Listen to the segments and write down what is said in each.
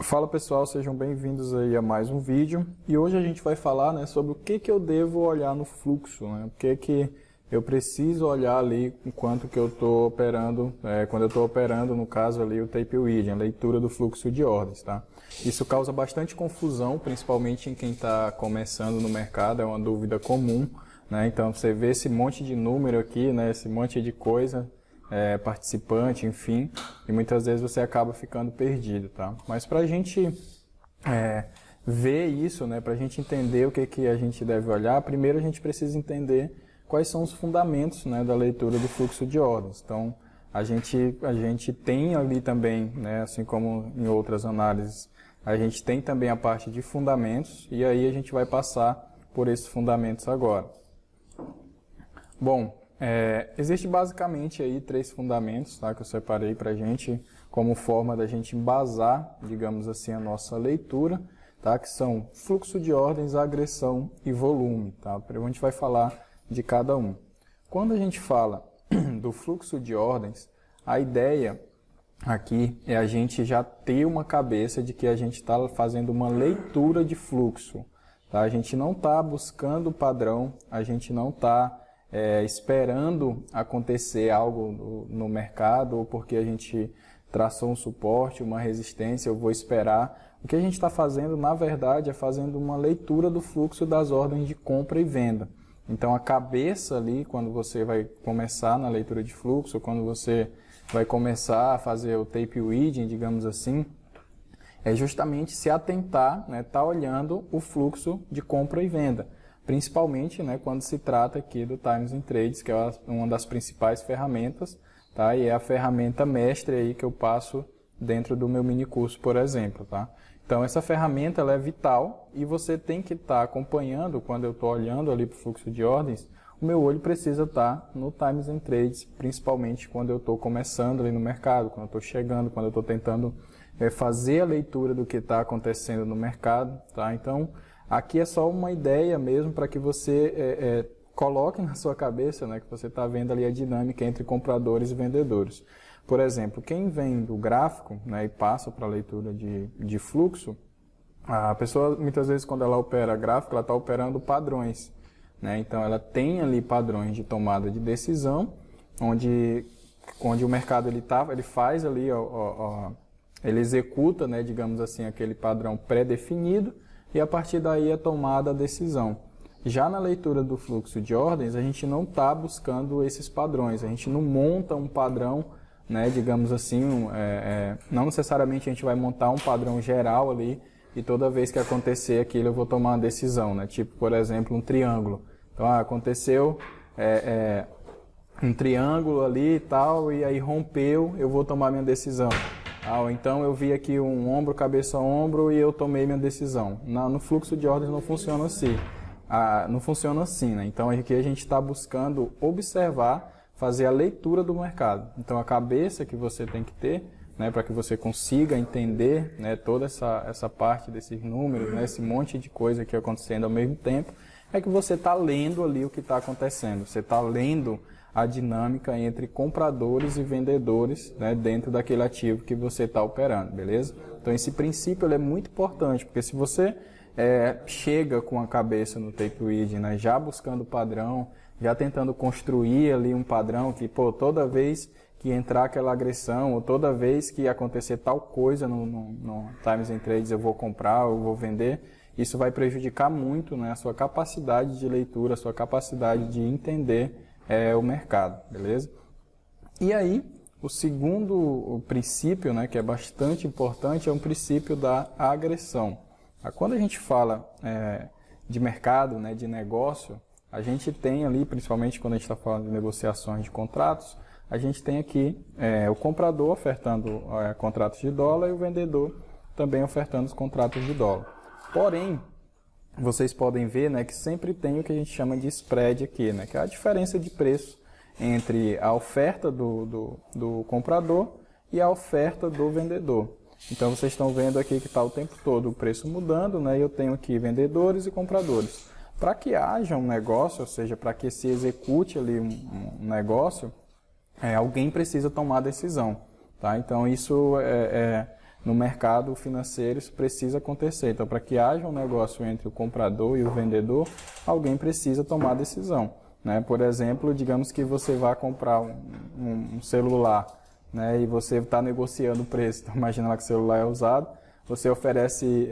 Fala pessoal, sejam bem-vindos aí a mais um vídeo e hoje a gente vai falar, né, sobre o que eu devo olhar no fluxo, né, o que eu preciso olhar ali enquanto que eu estou operando, quando eu estou operando, no caso ali o tape reading, a leitura do fluxo de ordens, tá? Isso causa bastante confusão, principalmente em quem está começando no mercado, é uma dúvida comum, né? Então você vê esse monte de número aqui, né, esse monte de coisa, participante, enfim, e muitas vezes você acaba ficando perdido, tá? Mas para a gente ver isso, né, para a gente entender o que a gente deve olhar, primeiro a gente precisa entender quais são os fundamentos, né, da leitura do fluxo de ordens. Então, a gente tem ali também, né, assim como em outras análises, a gente tem também a parte de fundamentos, e aí a gente vai passar por esses fundamentos agora. Bom, existe basicamente aí 3 fundamentos, tá, que eu separei para a gente como forma da gente embasar, digamos assim, a nossa leitura, tá, que são fluxo de ordens, agressão e volume. Tá? A gente vai falar de cada um. Quando a gente fala do fluxo de ordens, a ideia aqui é a gente já ter uma cabeça de que a gente está fazendo uma leitura de fluxo. Tá? A gente não está buscando padrão, a gente não está esperando acontecer algo no mercado, ou porque a gente traçou um suporte, uma resistência, eu vou esperar. O que a gente está fazendo, na verdade, é fazendo uma leitura do fluxo das ordens de compra e venda. Então, a cabeça ali, quando você vai começar na leitura de fluxo, quando você vai começar a fazer o tape reading, digamos assim, é justamente se atentar, né, tá olhando o fluxo de compra e venda. Principalmente, né, quando se trata aqui do Times in Trades, que é uma das principais ferramentas, tá? E é a ferramenta mestre aí que eu passo dentro do meu mini curso, por exemplo, tá? Então, essa ferramenta ela é vital e você tem que estar acompanhando, quando eu estou olhando ali para o fluxo de ordens, o meu olho precisa estar no Times in Trades, principalmente quando eu estou começando ali no mercado, quando eu estou chegando, quando eu estou tentando fazer a leitura do que está acontecendo no mercado, tá? Então, aqui é só uma ideia mesmo para que você coloque na sua cabeça, né, que você está vendo ali a dinâmica entre compradores e vendedores. Por exemplo, quem vem do gráfico, né, e passa para a leitura de fluxo, a pessoa muitas vezes quando ela opera gráfico, ela está operando padrões, né? Então ela tem ali padrões de tomada de decisão, onde o mercado ele faz ali, ele executa, né, digamos assim, aquele padrão pré-definido, e a partir daí é tomada a decisão. Já na leitura do fluxo de ordens, a gente não está buscando esses padrões, a gente não monta um padrão, né, digamos assim, não necessariamente a gente vai montar um padrão geral ali e toda vez que acontecer aquilo eu vou tomar uma decisão, né, tipo, por exemplo, um triângulo. Então, aconteceu um triângulo ali e tal, e aí rompeu, eu vou tomar minha decisão. Ou então eu vi aqui um ombro, cabeça, ombro e eu tomei minha decisão. No fluxo de ordens não funciona assim. Não funciona assim, né? Então aqui a gente está buscando observar, fazer a leitura do mercado. Então a cabeça que você tem que ter, né, para que você consiga entender, né, toda essa parte desses números, né, esse monte de coisa aqui acontecendo ao mesmo tempo, é que você está lendo ali o que está acontecendo. Você está lendo a dinâmica entre compradores e vendedores, né, dentro daquele ativo que você está operando, beleza? Então esse princípio ele é muito importante, porque se você chega com a cabeça no tape reading, né, já buscando padrão, já tentando construir ali um padrão que, pô, toda vez que entrar aquela agressão, ou toda vez que acontecer tal coisa no Times in Trades eu vou comprar, eu vou vender, isso vai prejudicar muito, né, a sua capacidade de leitura, a sua capacidade de entender o mercado, beleza? E aí, o segundo princípio, né, que é bastante importante, é um princípio da agressão. Quando a gente fala de mercado, né, de negócio, a gente tem ali, principalmente quando a gente está falando de negociações de contratos, a gente tem aqui o comprador ofertando contratos de dólar e o vendedor também ofertando os contratos de dólar. Porém, vocês podem ver, né, que sempre tem o que a gente chama de spread aqui, né, que é a diferença de preço entre a oferta do comprador e a oferta do vendedor. Então vocês estão vendo aqui que está o tempo todo o preço mudando, né, e eu tenho aqui vendedores e compradores. Para que haja um negócio, ou seja, para que se execute ali um negócio, alguém precisa tomar a decisão. Tá? Então isso no mercado financeiro isso precisa acontecer. Então, para que haja um negócio entre o comprador e o vendedor, alguém precisa tomar a decisão, né? Por exemplo, digamos que você vai comprar um celular, né? E você está negociando o preço. Então, imagina lá que o celular é usado, você oferece,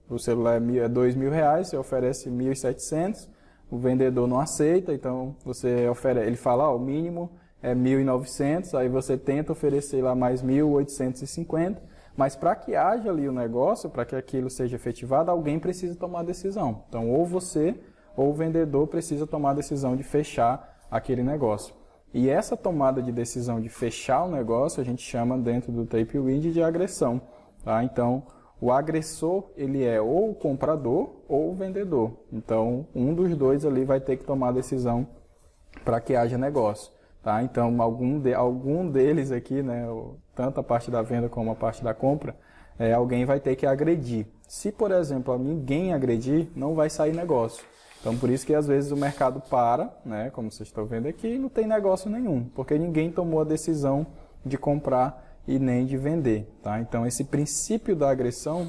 o celular é R$2.000, você oferece 1.700, o vendedor não aceita, então você oferece, ele fala, o mínimo é 1.900, aí você tenta oferecer lá mais 1.850, mas para que haja ali o negócio, para que aquilo seja efetivado, alguém precisa tomar a decisão. Então, ou você ou o vendedor precisa tomar a decisão de fechar aquele negócio. E essa tomada de decisão de fechar o negócio, a gente chama dentro do Tapewind de agressão. Tá? Então, o agressor, ele é ou o comprador ou o vendedor. Então, um dos dois ali vai ter que tomar a decisão para que haja negócio. Tá? Então, algum deles aqui, né, tanto a parte da venda como a parte da compra, alguém vai ter que agredir. Se, por exemplo, ninguém agredir, não vai sair negócio. Então, por isso que às vezes o mercado para, né, como vocês estão vendo aqui, e não tem negócio nenhum, porque ninguém tomou a decisão de comprar e nem de vender. Tá? Então, esse princípio da agressão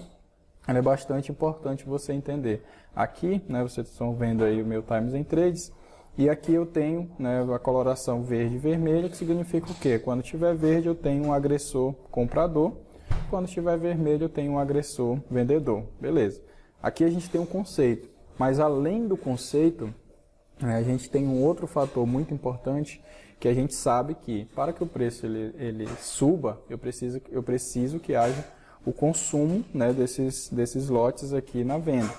é bastante importante você entender. Aqui, né, vocês estão vendo aí o meu Times and Trades, e aqui eu tenho, né, a coloração verde e vermelha, que significa o quê? Quando tiver verde eu tenho um agressor comprador, quando tiver vermelho eu tenho um agressor vendedor. Beleza. Aqui a gente tem um conceito, mas além do conceito, a gente tem um outro fator muito importante, que a gente sabe que para que o preço ele suba, eu preciso que haja o consumo, né, desses lotes aqui na venda.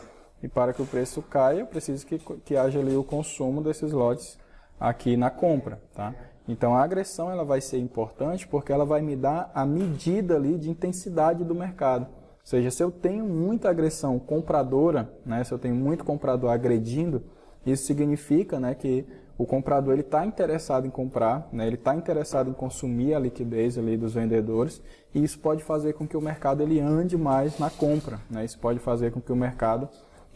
E para que o preço caia, eu preciso que haja ali o consumo desses lotes aqui na compra. Tá? Então a agressão ela vai ser importante porque ela vai me dar a medida ali de intensidade do mercado. Ou seja, se eu tenho muita agressão compradora, né, se eu tenho muito comprador agredindo, isso significa, né, que o comprador está interessado em comprar, né, ele está interessado em consumir a liquidez ali dos vendedores, e isso pode fazer com que o mercado ele ande mais na compra. Né, isso pode fazer com que o mercado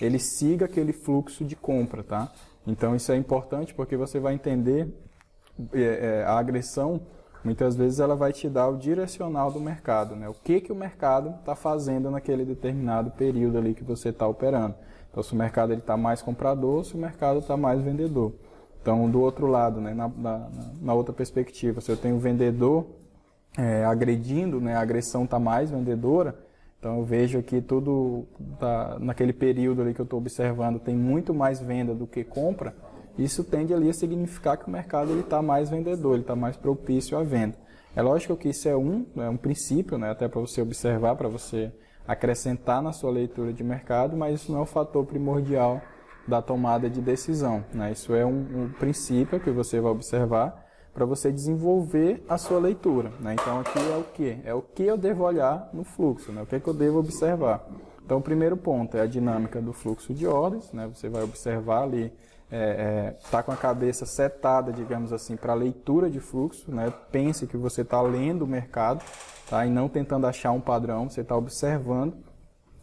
ele siga aquele fluxo de compra. Tá? Então isso é importante porque você vai entender a agressão. Muitas vezes ela vai te dar o direcional do mercado, né? O que o mercado está fazendo naquele determinado período ali que você está operando. Então, se o mercado está mais comprador, se o mercado está mais vendedor. Então, do outro lado, né, na outra perspectiva, se eu tenho o vendedor agredindo, né, a agressão está mais vendedora, então eu vejo aqui tudo, naquele período ali que eu estou observando, tem muito mais venda do que compra. Isso tende ali a significar que o mercado está mais vendedor, ele está mais propício à venda. É lógico que isso é um princípio, né, até para você observar, para você acrescentar na sua leitura de mercado, mas isso não é o fator primordial da tomada de decisão. Né? Isso é um princípio que você vai observar para você desenvolver a sua leitura. Né? Então aqui é o quê? É o que eu devo olhar no fluxo, né? O que é que eu devo observar. Então o primeiro ponto é a dinâmica do fluxo de ordens, né? Você vai observar ali, tá com a cabeça setada, digamos assim, para a leitura de fluxo, né? Pense que você está lendo o mercado, tá? E não tentando achar um padrão, você está observando.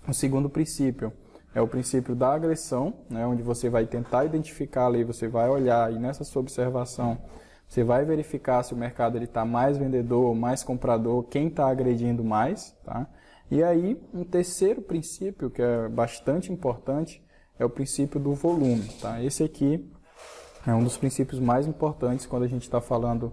O segundo princípio é o princípio da agressão, né? Onde você vai tentar identificar ali, você vai olhar e nessa sua observação você vai verificar se o mercado está mais vendedor, mais comprador, quem está agredindo mais. Tá? E aí, um terceiro princípio, que é bastante importante, é o princípio do volume. Tá? Esse aqui é um dos princípios mais importantes quando a gente está falando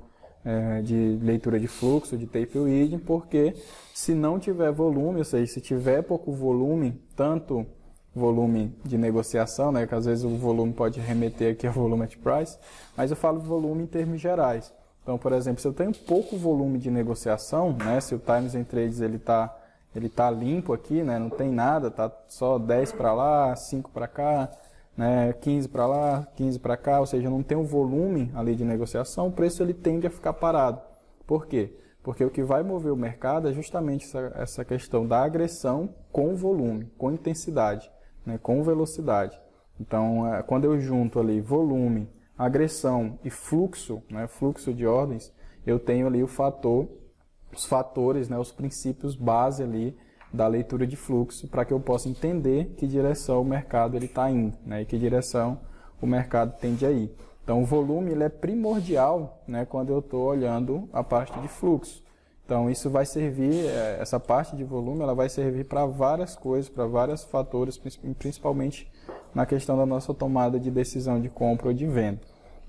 de leitura de fluxo, de tapewind, porque se não tiver volume, ou seja, se tiver pouco volume, tanto volume de negociação, né, que às vezes o volume pode remeter aqui ao volume at price, mas eu falo volume em termos gerais. Então, por exemplo, se eu tenho pouco volume de negociação, né, se o Times and Trades ele tá limpo aqui, né, não tem nada, tá só 10 para lá, 5 para cá, né, 15 para lá, 15 para cá, ou seja, não tem um volume ali de negociação, o preço ele tende a ficar parado. Por quê? Porque o que vai mover o mercado é justamente essa questão da agressão com volume, com intensidade, né, com velocidade. Então, quando eu junto ali volume, agressão e fluxo, né, fluxo de ordens, eu tenho ali os fatores, né, os princípios base ali da leitura de fluxo para que eu possa entender que direção o mercado está indo, né, e que direção o mercado tende a ir. Então, o volume ele é primordial, né, quando eu estou olhando a parte de fluxo. Então isso vai servir, essa parte de volume, ela vai servir para várias coisas, para vários fatores, principalmente na questão da nossa tomada de decisão de compra ou de venda.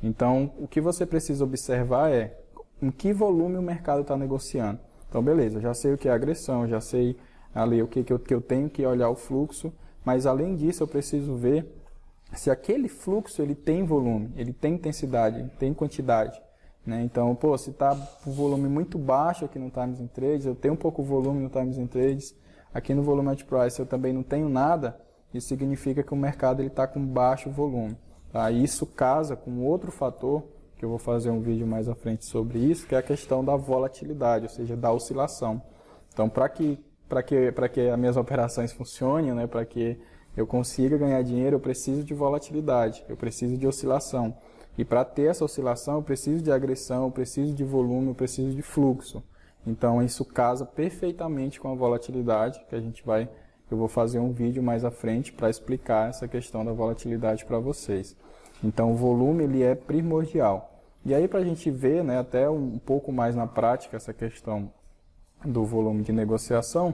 Então o que você precisa observar é em que volume o mercado está negociando. Então beleza, eu já sei o que é agressão, já sei ali o que eu tenho que olhar o fluxo, mas além disso eu preciso ver se aquele fluxo ele tem volume, ele tem intensidade, ele tem quantidade. Né? Então, se está um volume muito baixo aqui no Times and Trades, eu tenho um pouco volume no Times and Trades, aqui no Volume at Price eu também não tenho nada, isso significa que o mercado está com baixo volume. Tá? E isso casa com outro fator, que eu vou fazer um vídeo mais à frente sobre isso, que é a questão da volatilidade, ou seja, da oscilação. Então, para que as minhas operações funcionem, né, para que eu consiga ganhar dinheiro, eu preciso de volatilidade, eu preciso de oscilação. E para ter essa oscilação, eu preciso de agressão, eu preciso de volume, eu preciso de fluxo. Então, isso casa perfeitamente com a volatilidade, que eu vou fazer um vídeo mais à frente para explicar essa questão da volatilidade para vocês. Então, o volume ele é primordial. E aí, para a gente ver, né, até um pouco mais na prática, essa questão do volume de negociação,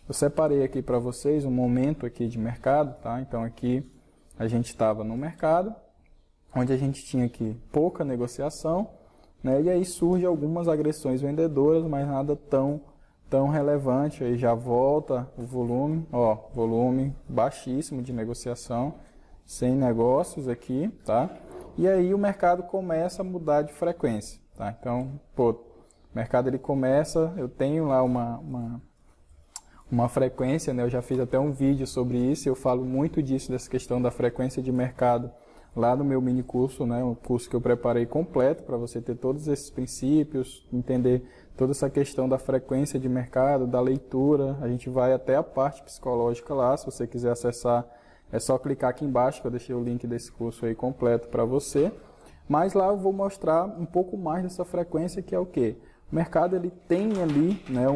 eu separei aqui para vocês um momento aqui de mercado, tá? Então, aqui a gente estava no mercado, onde a gente tinha aqui pouca negociação, né? E aí surge algumas agressões vendedoras, mas nada tão relevante. Aí já volta o volume, volume baixíssimo de negociação, sem negócios aqui, tá? E aí o mercado começa a mudar de frequência, tá? Então, o mercado ele começa, eu tenho lá uma frequência, né? Eu já fiz até um vídeo sobre isso, eu falo muito disso, dessa questão da frequência de mercado, lá no meu mini curso, né, um curso que eu preparei completo para você ter todos esses princípios, entender toda essa questão da frequência de mercado, da leitura. A gente vai até a parte psicológica lá, se você quiser acessar, é só clicar aqui embaixo que eu deixei o link desse curso aí completo para você. Mas lá eu vou mostrar um pouco mais dessa frequência, que é o quê? O mercado ele tem ali, né,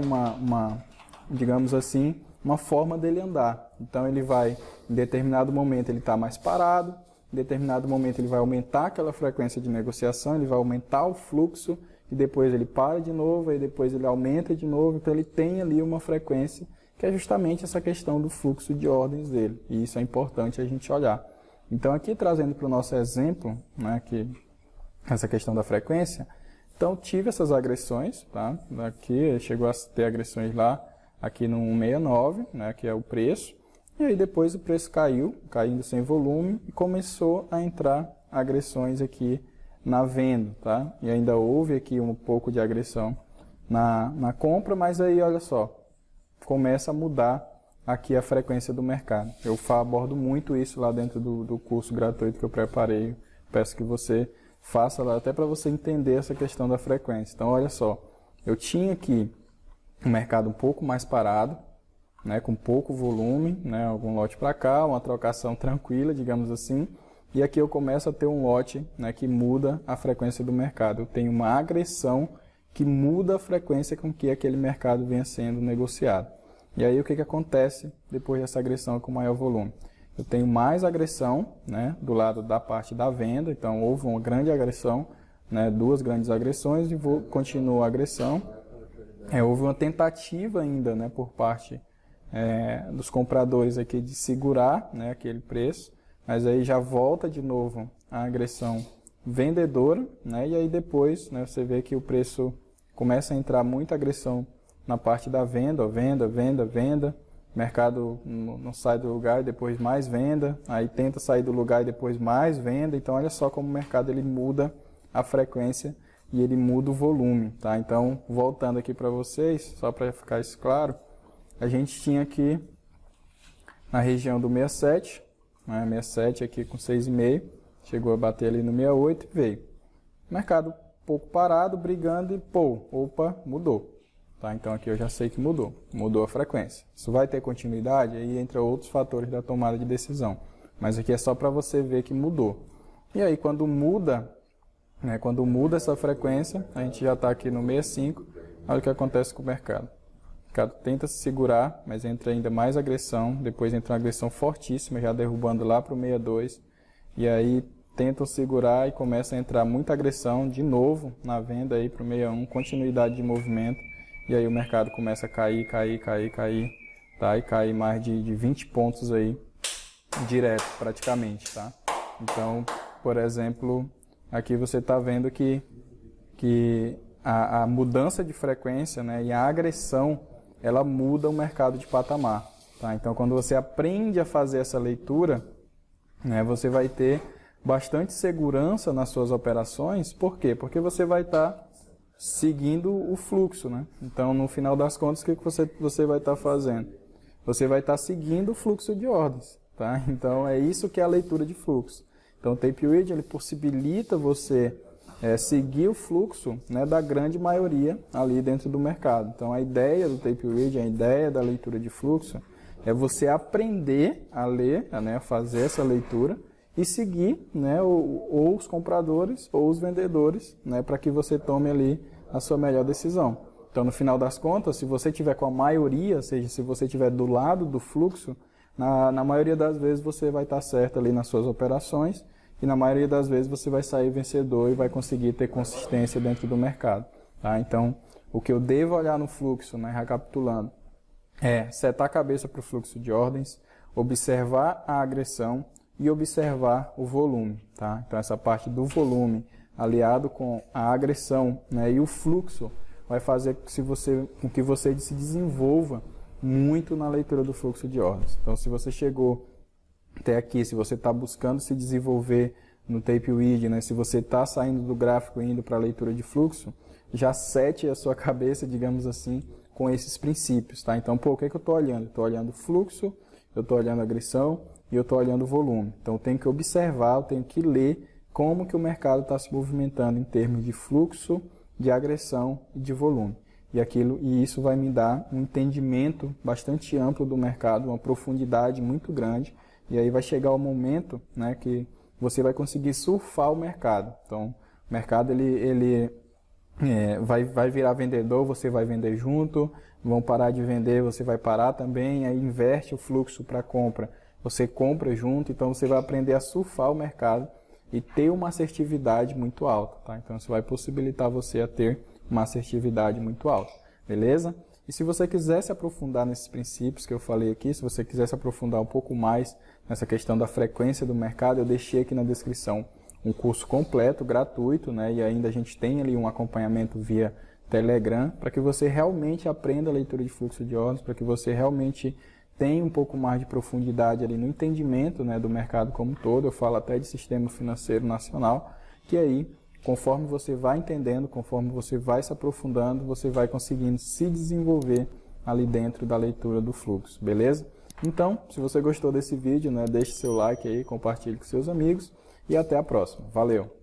digamos assim, uma forma dele andar. Então ele vai, em determinado momento ele está mais parado, em determinado momento ele vai aumentar aquela frequência de negociação, ele vai aumentar o fluxo e depois ele para de novo, e depois ele aumenta de novo. Então ele tem ali uma frequência que é justamente essa questão do fluxo de ordens dele. E isso é importante a gente olhar. Então aqui trazendo para o nosso exemplo, né, que essa questão da frequência, então tive essas agressões, tá? Aqui chegou a ter agressões lá, aqui no 169, né, que é o preço. E aí depois o preço caindo sem volume, e começou a entrar agressões aqui na venda, tá? E ainda houve aqui um pouco de agressão na compra, mas aí olha só, começa a mudar aqui a frequência do mercado. Eu abordo muito isso lá dentro do curso gratuito que eu preparei, peço que você faça lá até para você entender essa questão da frequência. Então olha só, eu tinha aqui um mercado um pouco mais parado, né, com pouco volume, né, algum lote para cá, uma trocação tranquila, digamos assim, e aqui eu começo a ter um lote, né, que muda a frequência do mercado. Eu tenho uma agressão que muda a frequência com que aquele mercado venha sendo negociado. E aí o que acontece depois dessa agressão com maior volume? Eu tenho mais agressão, né, do lado da parte da venda, então houve uma grande agressão, né, duas grandes agressões e continua a agressão. Houve uma tentativa ainda, né, por parte dos compradores aqui de segurar, né, aquele preço, mas aí já volta de novo a agressão vendedora, né, e aí depois, né, você vê que o preço começa a entrar muita agressão na parte da venda, venda, o mercado não sai do lugar e depois mais venda, aí tenta sair do lugar e depois mais venda. Então olha só como o mercado ele muda a frequência e ele muda o volume, tá? Então voltando aqui para vocês, só para ficar isso claro, a gente tinha aqui na região do 67, né, 67 aqui com 6,5, chegou a bater ali no 68 e veio. Mercado um pouco parado, brigando e opa, mudou. Tá? Então aqui eu já sei que mudou a frequência. Isso vai ter continuidade, aí entra outros fatores da tomada de decisão. Mas aqui é só para você ver que mudou. E aí quando muda essa frequência, a gente já está aqui no 65, olha o que acontece com o mercado. O mercado tenta se segurar, mas entra ainda mais agressão, depois entra uma agressão fortíssima, já derrubando lá para o 62, e aí tentam segurar e começa a entrar muita agressão de novo na venda aí para o 61, continuidade de movimento, e aí o mercado começa a cair, tá? E cair mais de 20 pontos aí, direto praticamente, tá? Então, por exemplo, aqui você está vendo que a mudança de frequência, né, e a agressão, ela muda o mercado de patamar, tá? Então, quando você aprende a fazer essa leitura, né, você vai ter bastante segurança nas suas operações. Por quê? Porque você vai estar seguindo o fluxo, né? Então, no final das contas, o que você vai estar fazendo? Você vai estar seguindo o fluxo de ordens, tá? Então, é isso que é a leitura de fluxo. Então, o Tape Reading, ele possibilita você seguir o fluxo, né, da grande maioria ali dentro do mercado. Então, a ideia do Tape Reading, a ideia da leitura de fluxo, é você aprender a ler, né, a fazer essa leitura e seguir, né, ou os compradores ou os vendedores, né, para que você tome ali a sua melhor decisão. Então, no final das contas, se você tiver com a maioria, ou seja, se você estiver do lado do fluxo, na maioria das vezes você vai estar certo ali nas suas operações e na maioria das vezes você vai sair vencedor e vai conseguir ter consistência dentro do mercado, tá? Então, o que eu devo olhar no fluxo, né, recapitulando, é setar a cabeça para o fluxo de ordens, observar a agressão e observar o volume, tá? Então, essa parte do volume aliado com a agressão, né, e o fluxo vai fazer com que você se desenvolva muito na leitura do fluxo de ordens. Então, se você chegou até aqui, se você está buscando se desenvolver no Tape Reading, né, se você está saindo do gráfico e indo para a leitura de fluxo, já sete a sua cabeça, digamos assim, com esses princípios, tá? Então, o que eu estou olhando? Estou olhando fluxo, eu estou olhando agressão e eu estou olhando volume. Então, eu tenho que observar, eu tenho que ler como que o mercado está se movimentando em termos de fluxo, de agressão e de volume. E isso vai me dar um entendimento bastante amplo do mercado, uma profundidade muito grande. E aí vai chegar o momento, né, que você vai conseguir surfar o mercado. Então, o mercado vai virar vendedor, você vai vender junto, vão parar de vender, você vai parar também, aí inverte o fluxo para compra, você compra junto, então você vai aprender a surfar o mercado e ter uma assertividade muito alta, tá? Então isso vai possibilitar você a ter uma assertividade muito alta, beleza? E se você quiser se aprofundar nesses princípios que eu falei aqui, se você quiser se aprofundar um pouco mais nessa questão da frequência do mercado, eu deixei aqui na descrição um curso completo, gratuito, né? E ainda a gente tem ali um acompanhamento via Telegram, para que você realmente aprenda a leitura de fluxo de ordens, para que você realmente tenha um pouco mais de profundidade ali no entendimento, né, do mercado como um todo. Eu falo até de sistema financeiro nacional, que aí, conforme você vai entendendo, conforme você vai se aprofundando, você vai conseguindo se desenvolver ali dentro da leitura do fluxo, beleza? Então, se você gostou desse vídeo, né, deixe seu like aí, compartilhe com seus amigos e até a próxima. Valeu!